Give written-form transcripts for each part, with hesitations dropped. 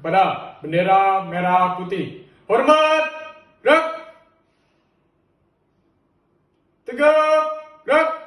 kepada bendera merah putih. Hormat, gerak. Tegak, gerak.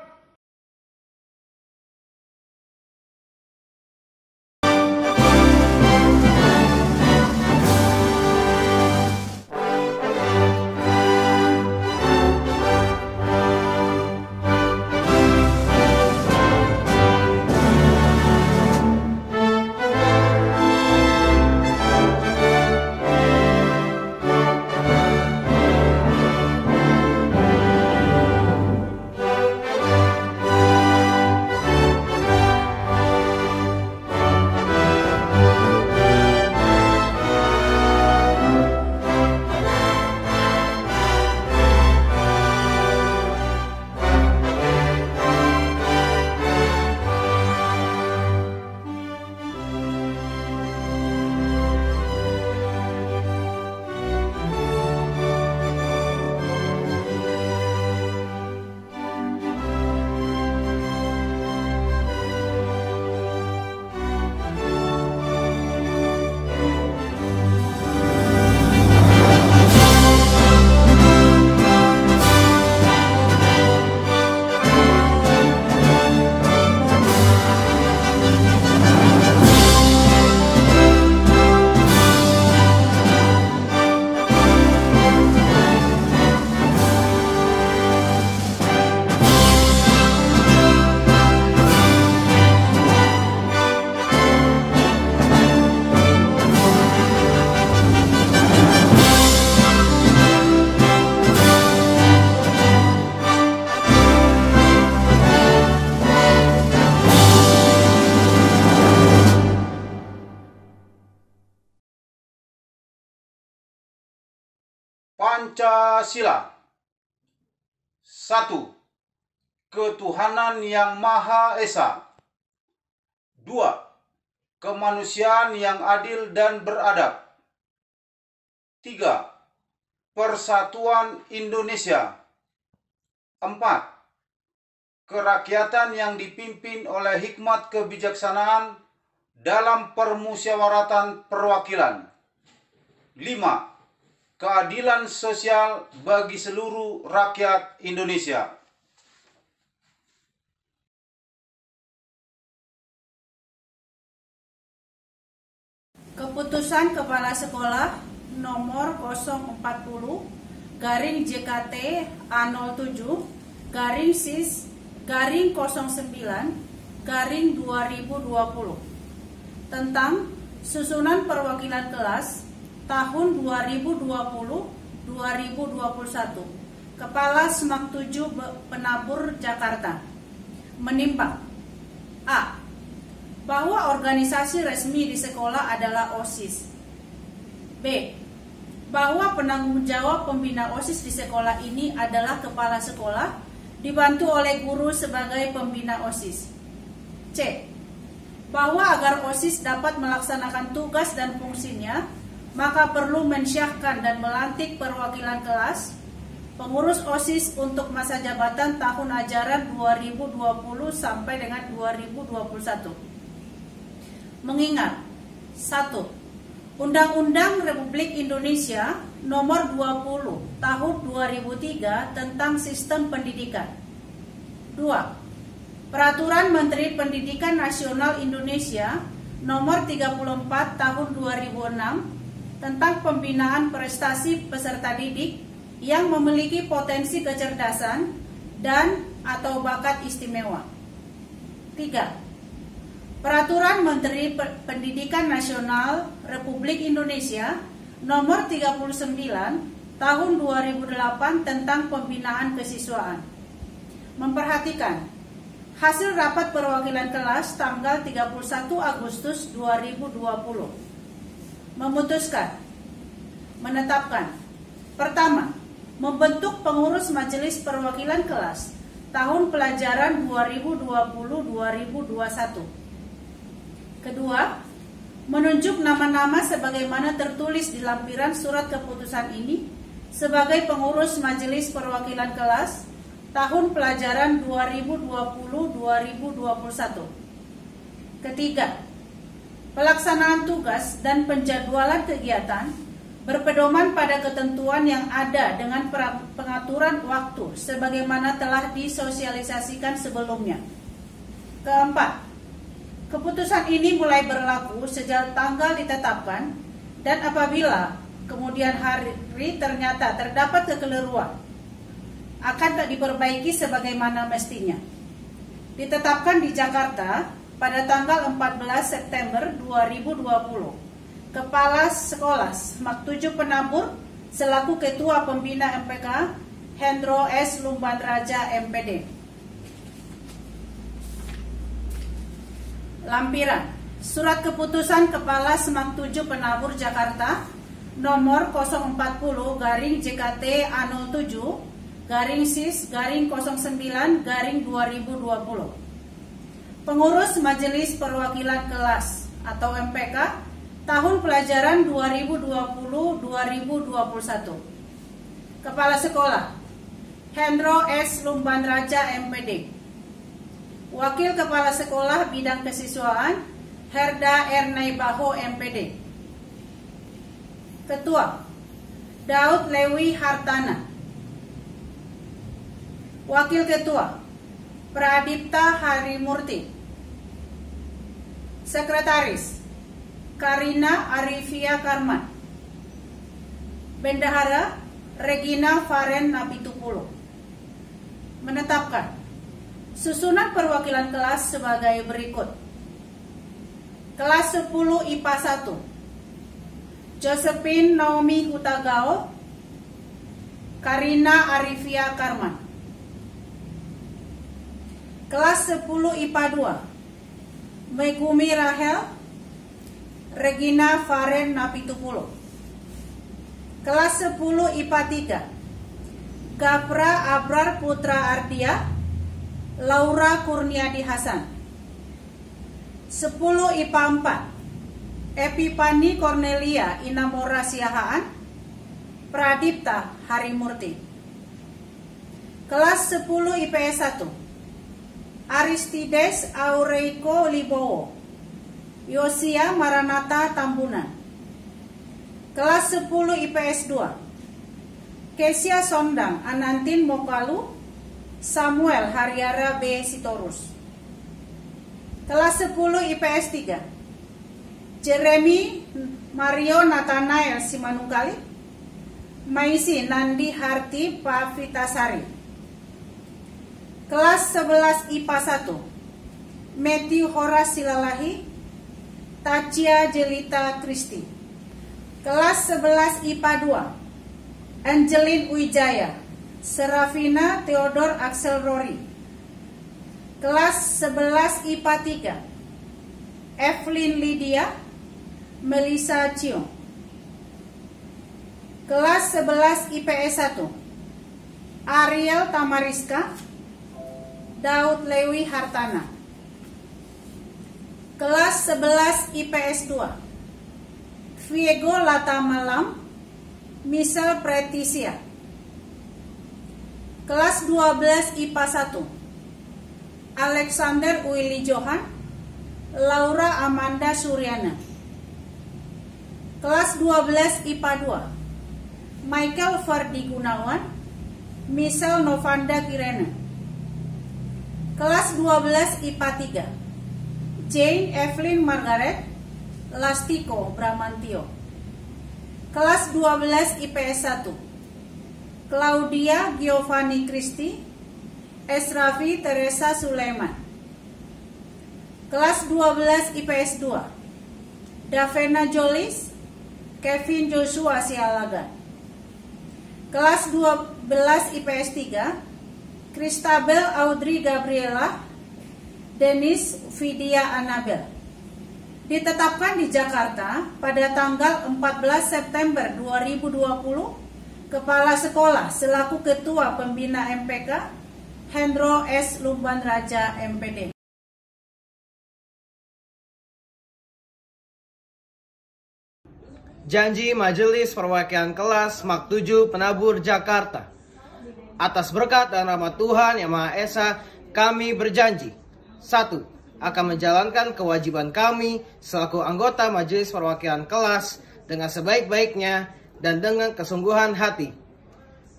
Pancasila. 1. Ketuhanan yang Maha Esa. 2. Kemanusiaan yang adil dan beradab. 3. Persatuan Indonesia. 4. Kerakyatan yang dipimpin oleh hikmat kebijaksanaan dalam permusyawaratan perwakilan. 5. Keadilan sosial bagi seluruh rakyat Indonesia. Keputusan Kepala Sekolah nomor 040 garing JKT A07 garing SIS garing 09 garing 2020 tentang susunan perwakilan kelas tahun 2020-2021 Kepala SMAK 7 Penabur Jakarta menimbang A. Bahwa organisasi resmi di sekolah adalah OSIS. B. Bahwa penanggung jawab pembina OSIS di sekolah ini adalah kepala sekolah dibantu oleh guru sebagai pembina OSIS. C. Bahwa agar OSIS dapat melaksanakan tugas dan fungsinya, maka perlu mensyahkan dan melantik perwakilan kelas, pengurus OSIS untuk masa jabatan tahun ajaran 2020 sampai dengan 2021. Mengingat 1. Undang-Undang Republik Indonesia Nomor 20 Tahun 2003 tentang Sistem Pendidikan. 2. Peraturan Menteri Pendidikan Nasional Indonesia Nomor 34 Tahun 2006 tentang pembinaan prestasi peserta didik yang memiliki potensi kecerdasan dan atau bakat istimewa. 3. Peraturan Menteri Pendidikan Nasional Republik Indonesia Nomor 39 Tahun 2008 tentang pembinaan kesiswaan. Memperhatikan hasil rapat perwakilan kelas tanggal 31 Agustus 2020. Memutuskan, menetapkan. Pertama, membentuk pengurus majelis perwakilan kelas tahun pelajaran 2020-2021. Kedua, menunjuk nama-nama sebagaimana tertulis di lampiran surat keputusan ini sebagai pengurus majelis perwakilan kelas tahun pelajaran 2020-2021. Ketiga, Pelaksanaan tugas dan penjadwalan kegiatan berpedoman pada ketentuan yang ada dengan pengaturan waktu sebagaimana telah disosialisasikan sebelumnya. Keempat, keputusan ini mulai berlaku sejak tanggal ditetapkan dan apabila kemudian hari ternyata terdapat kekeliruan akan tak diperbaiki sebagaimana mestinya. Ditetapkan di Jakarta pada tanggal 14 September 2020. Kepala Sekolah Mak 7 Penabur selaku Ketua Pembina MPK Hendro S. Lumbanraja MPD. Lampiran Surat Keputusan Kepala Semak 7 Penabur Jakarta nomor 040-JKT A07-SIS-09-2020. Pengurus Majelis Perwakilan Kelas atau MPK tahun pelajaran 2020-2021. Kepala Sekolah Hendro S. Lumbanraja MPD. Wakil Kepala Sekolah Bidang Kesiswaan Herda Ernaibaho MPD. Ketua Daud Lewi Hartana. Wakil Ketua Pradipta Harimurti. Sekretaris Karina Arifia Karman. Bendahara Regina Faren Napitupulo. Menetapkan susunan perwakilan kelas sebagai berikut. Kelas 10 IPA 1 Josephine Naomi Hutagao, Karina Arifia Karman. Kelas 10 IPA 2 Megumi Rahel, Regina Faren Napitupulo. Kelas 10 IPA 3 Gapra Abrar Putra Ardia, Laura Kurniadi Hasan. 10 IPA 4 Epipani Cornelia Inamora Siahaan, Pradipta Harimurti. Kelas 10 IPS 1 Aristides Aureiko Libowo, Yosia Maranata Tambunan. Kelas 10 IPS 2 Kesia Sondang Anantin Mokalu, Samuel Haryara B. Sitorus. Kelas 10 IPS 3 Jeremy Mario Nathanael Simanungkali, Maisi Nandi Harti Pavitasari. Kelas 11 IPA 1 Matthew Horas Silalahi, Tacia Jelita Kristi. Kelas 11 IPA 2 Angelin Wijaya, Serafina Theodor Axel Rory. Kelas 11 IPA 3 Evelyn Lydia, Melissa Chiong. Kelas 11 IPS 1 Ariel Tamariska, Daud Lewi Hartana. Kelas 11 IPS 2 Viego Lata Malam, Michelle Pretisia. Kelas 12 IPA 1 Alexander Willy Johan, Laura Amanda Suryana. Kelas 12 IPA 2 Michael Fardi Gunawan, Michelle Novanda Kirena. Kelas 12 IPA 3 Jane Evelyn Margaret Lastiko Bramantio. Kelas 12 IPS 1 Claudia Giovanni Kristi, Esrafi Teresa Sulaiman. Kelas 12 IPS 2 Davena Jolis, Kevin Joshua Sialaga. Kelas 12 IPS 3 Christabel Audrey Gabriela, Denis Vidya Anabel. Ditetapkan di Jakarta pada tanggal 14 September 2020. Kepala Sekolah selaku Ketua Pembina MPK Hendro S. Lumbanraja MPD. Janji Majelis Perwakilan Kelas Mak 7 Penabur Jakarta. Atas berkat dan rahmat Tuhan Yang Maha Esa, kami berjanji. 1. akan menjalankan kewajiban kami selaku anggota Majelis Perwakilan Kelas dengan sebaik-baiknya dan dengan kesungguhan hati.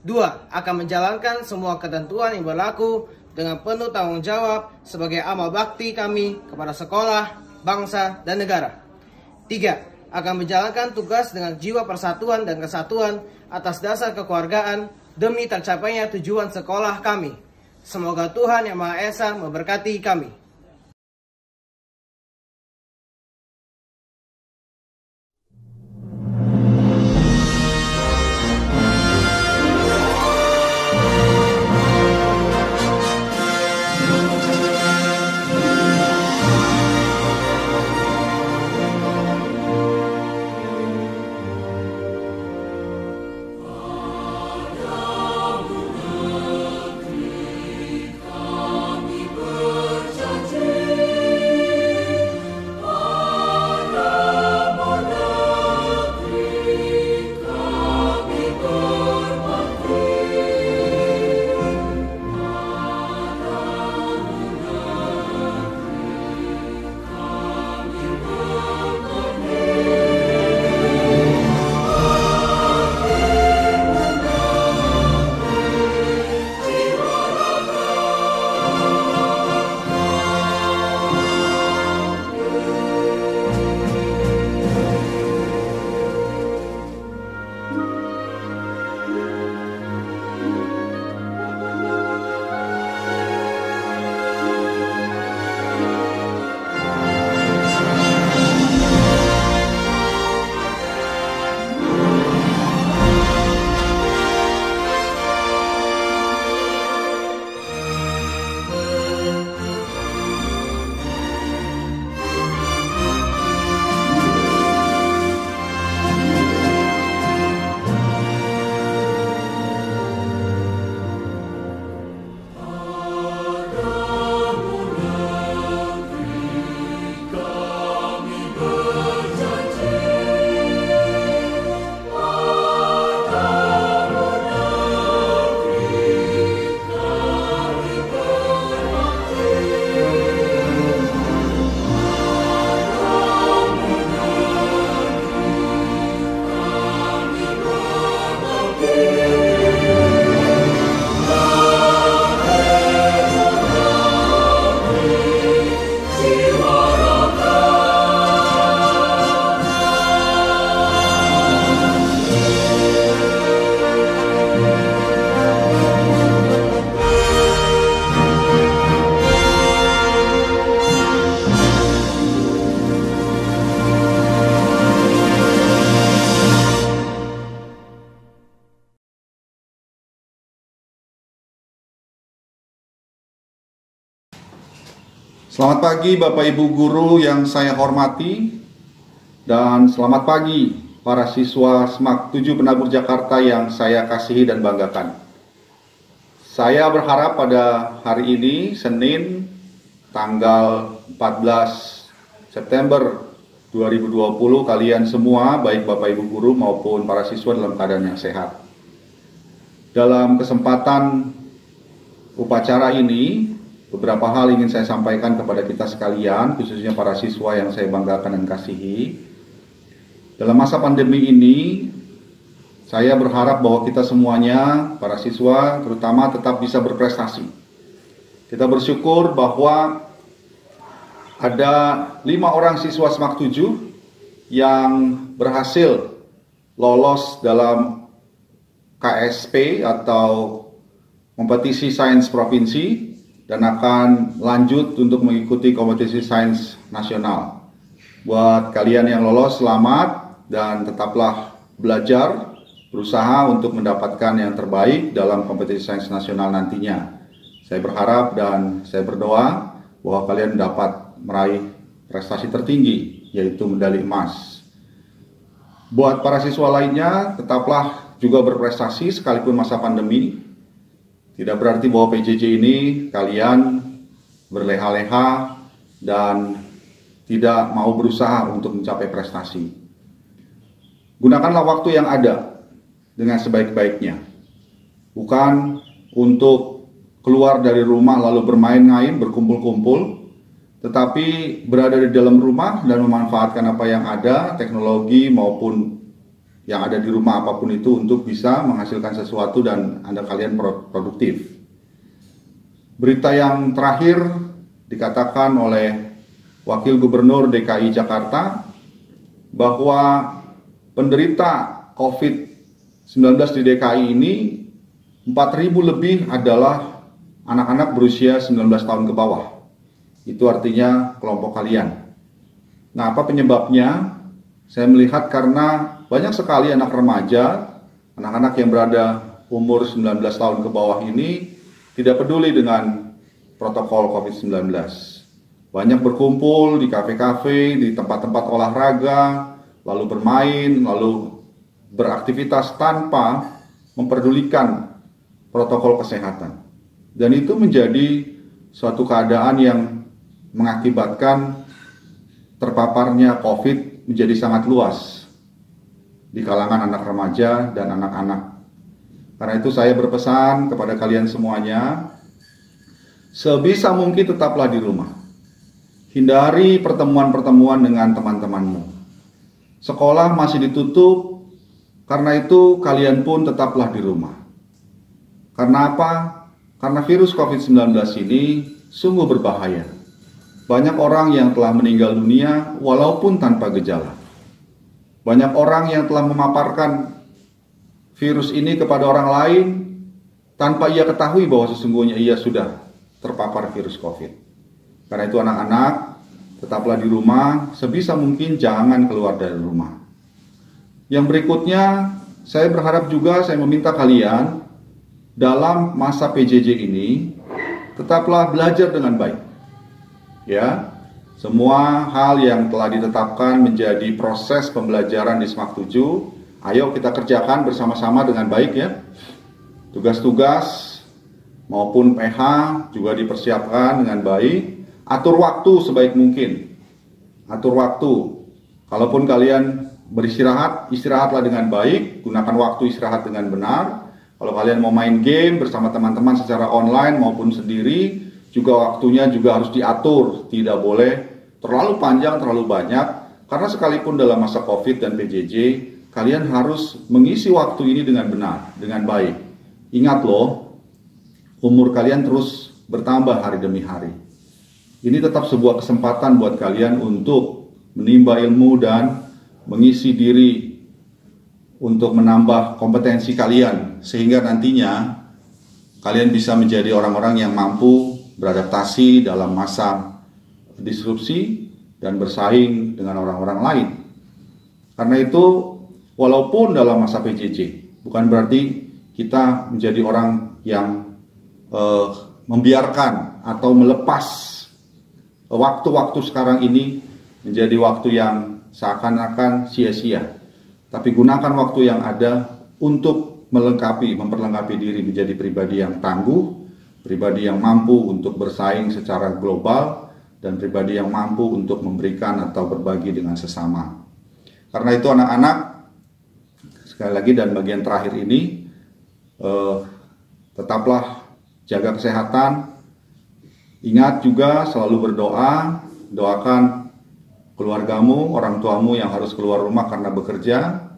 2. Akan menjalankan semua ketentuan yang berlaku dengan penuh tanggung jawab sebagai amal bakti kami kepada sekolah, bangsa, dan negara. 3. Akan menjalankan tugas dengan jiwa persatuan dan kesatuan atas dasar kekeluargaan demi tercapainya tujuan sekolah kami. Semoga Tuhan Yang Maha Esa memberkati kami. Selamat pagi Bapak Ibu Guru yang saya hormati, dan selamat pagi para siswa SMAK 7 Penabur Jakarta yang saya kasihi dan banggakan. Saya berharap pada hari ini, Senin, tanggal 14 September 2020, kalian semua, baik Bapak Ibu Guru maupun para siswa dalam keadaan yang sehat. Dalam kesempatan upacara ini, beberapa hal ingin saya sampaikan kepada kita sekalian, khususnya para siswa yang saya banggakan dan kasihi. Dalam masa pandemi ini, saya berharap bahwa kita semuanya, para siswa terutama, tetap bisa berprestasi. Kita bersyukur bahwa ada 5 orang siswa SMAK 7 yang berhasil lolos dalam KSP atau kompetisi sains provinsi, dan akan lanjut untuk mengikuti kompetisi sains nasional. Buat kalian yang lolos, selamat, dan tetaplah belajar, berusaha untuk mendapatkan yang terbaik dalam kompetisi sains nasional nantinya. Saya berharap dan saya berdoa bahwa kalian dapat meraih prestasi tertinggi, yaitu medali emas. Buat para siswa lainnya, tetaplah juga berprestasi sekalipun masa pandemi. Tidak berarti bahwa PJJ ini kalian berleha-leha dan tidak mau berusaha untuk mencapai prestasi. Gunakanlah waktu yang ada dengan sebaik-baiknya. Bukan untuk keluar dari rumah lalu bermain-main, berkumpul-kumpul, tetapi berada di dalam rumah dan memanfaatkan apa yang ada, teknologi maupun yang ada di rumah apapun itu untuk bisa menghasilkan sesuatu dan Anda kalian produktif. Berita yang terakhir dikatakan oleh Wakil Gubernur DKI Jakarta bahwa penderita COVID-19 di DKI ini 4.000 lebih adalah anak-anak berusia 19 tahun ke bawah. Itu artinya kelompok kalian. Nah, apa penyebabnya? Saya melihat karena banyak sekali anak remaja, anak-anak yang berada umur 19 tahun ke bawah ini tidak peduli dengan protokol COVID-19. Banyak berkumpul di kafe-kafe, di tempat-tempat olahraga, lalu bermain, lalu beraktivitas tanpa memperdulikan protokol kesehatan. Dan itu menjadi suatu keadaan yang mengakibatkan terpaparnya COVID menjadi sangat luas di kalangan anak remaja dan anak-anak. Karena itu saya berpesan kepada kalian semuanya, sebisa mungkin tetaplah di rumah. Hindari pertemuan-pertemuan dengan teman-temanmu. Sekolah masih ditutup, karena itu kalian pun tetaplah di rumah. Karena apa? Karena virus COVID-19 ini sungguh berbahaya. Banyak orang yang telah meninggal dunia walaupun tanpa gejala. Banyak orang yang telah memaparkan virus ini kepada orang lain tanpa ia ketahui bahwa sesungguhnya ia sudah terpapar virus COVID. Karena itu anak-anak, tetaplah di rumah, sebisa mungkin jangan keluar dari rumah. Yang berikutnya, saya berharap juga, saya meminta kalian dalam masa PJJ ini, tetaplah belajar dengan baik. Ya, semua hal yang telah ditetapkan menjadi proses pembelajaran di SMAK 7, ayo kita kerjakan bersama-sama dengan baik ya. Tugas-tugas maupun PH juga dipersiapkan dengan baik. Atur waktu sebaik mungkin. Atur waktu. Kalaupun kalian beristirahat, istirahatlah dengan baik. Gunakan waktu istirahat dengan benar. Kalau kalian mau main game bersama teman-teman secara online maupun sendiri, juga waktunya juga harus diatur. Tidak boleh terlalu panjang, terlalu banyak. Karena sekalipun dalam masa COVID dan PJJ, kalian harus mengisi waktu ini dengan benar, dengan baik. Ingat loh, umur kalian terus bertambah hari demi hari. Ini tetap sebuah kesempatan buat kalian untuk menimba ilmu dan mengisi diri untuk menambah kompetensi kalian. Sehingga nantinya kalian bisa menjadi orang-orang yang mampu beradaptasi dalam masa disrupsi dan bersaing dengan orang-orang lain. Karena itu, walaupun dalam masa PJJ, bukan berarti kita menjadi orang yang membiarkan atau melepas waktu-waktu sekarang ini menjadi waktu yang seakan-akan sia-sia. Tapi gunakan waktu yang ada untuk memperlengkapi diri menjadi pribadi yang tangguh, pribadi yang mampu untuk bersaing secara global, dan pribadi yang mampu untuk memberikan atau berbagi dengan sesama. Karena itu anak-anak, sekali lagi dan bagian terakhir ini, tetaplah jaga kesehatan. Ingat juga selalu berdoa, doakan keluargamu, orang tuamu yang harus keluar rumah karena bekerja.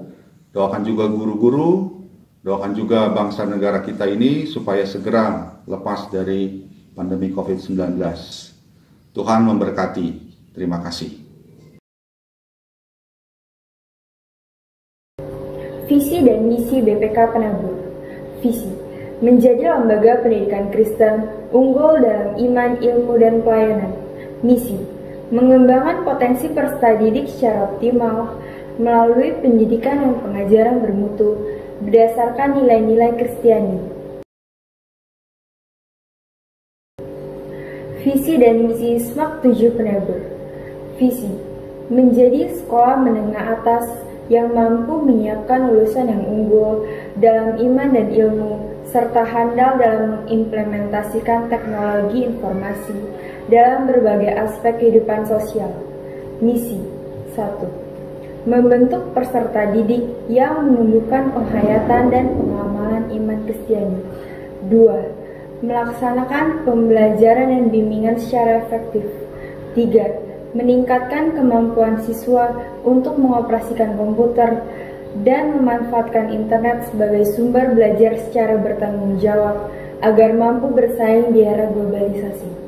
Doakan juga guru-guru, doakan juga bangsa negara kita ini supaya segera lepas dari pandemi COVID-19. Tuhan memberkati. Terima kasih. Visi dan misi BPK Penabur. Visi: menjadi lembaga pendidikan Kristen unggul dalam iman, ilmu, dan pelayanan. Misi: mengembangkan potensi peserta didik secara optimal melalui pendidikan dan pengajaran bermutu berdasarkan nilai-nilai Kristiani. Visi dan misi SMAK 7 Penabur. Visi: menjadi sekolah menengah atas yang mampu menyiapkan lulusan yang unggul dalam iman dan ilmu, serta handal dalam mengimplementasikan teknologi informasi dalam berbagai aspek kehidupan sosial. Misi: 1. Membentuk peserta didik yang menumbuhkan penghayatan dan pengamalan iman Kristiani. 2. Melaksanakan pembelajaran dan bimbingan secara efektif. 3. Meningkatkan kemampuan siswa untuk mengoperasikan komputer dan memanfaatkan internet sebagai sumber belajar secara bertanggung jawab agar mampu bersaing di era globalisasi.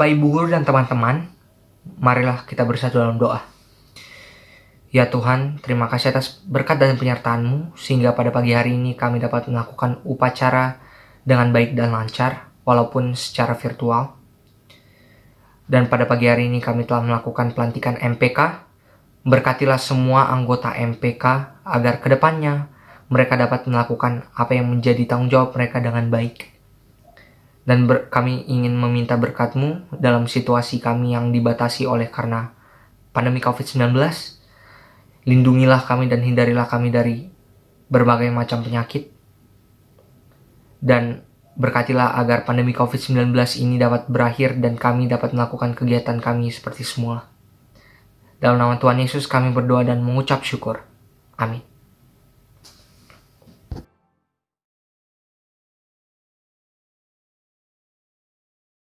Bapak Ibu Guru dan teman-teman, marilah kita bersatu dalam doa. Ya Tuhan, terima kasih atas berkat dan penyertaan-Mu, sehingga pada pagi hari ini kami dapat melakukan upacara dengan baik dan lancar, walaupun secara virtual. Dan pada pagi hari ini kami telah melakukan pelantikan MPK. Berkatilah semua anggota MPK, agar kedepannya mereka dapat melakukan apa yang menjadi tanggung jawab mereka dengan baik. Dan kami ingin meminta berkat-Mu dalam situasi kami yang dibatasi oleh karena pandemi COVID-19. Lindungilah kami dan hindarilah kami dari berbagai macam penyakit. Dan berkatilah agar pandemi COVID-19 ini dapat berakhir dan kami dapat melakukan kegiatan kami seperti semula. Dalam nama Tuhan Yesus kami berdoa dan mengucap syukur. Amin.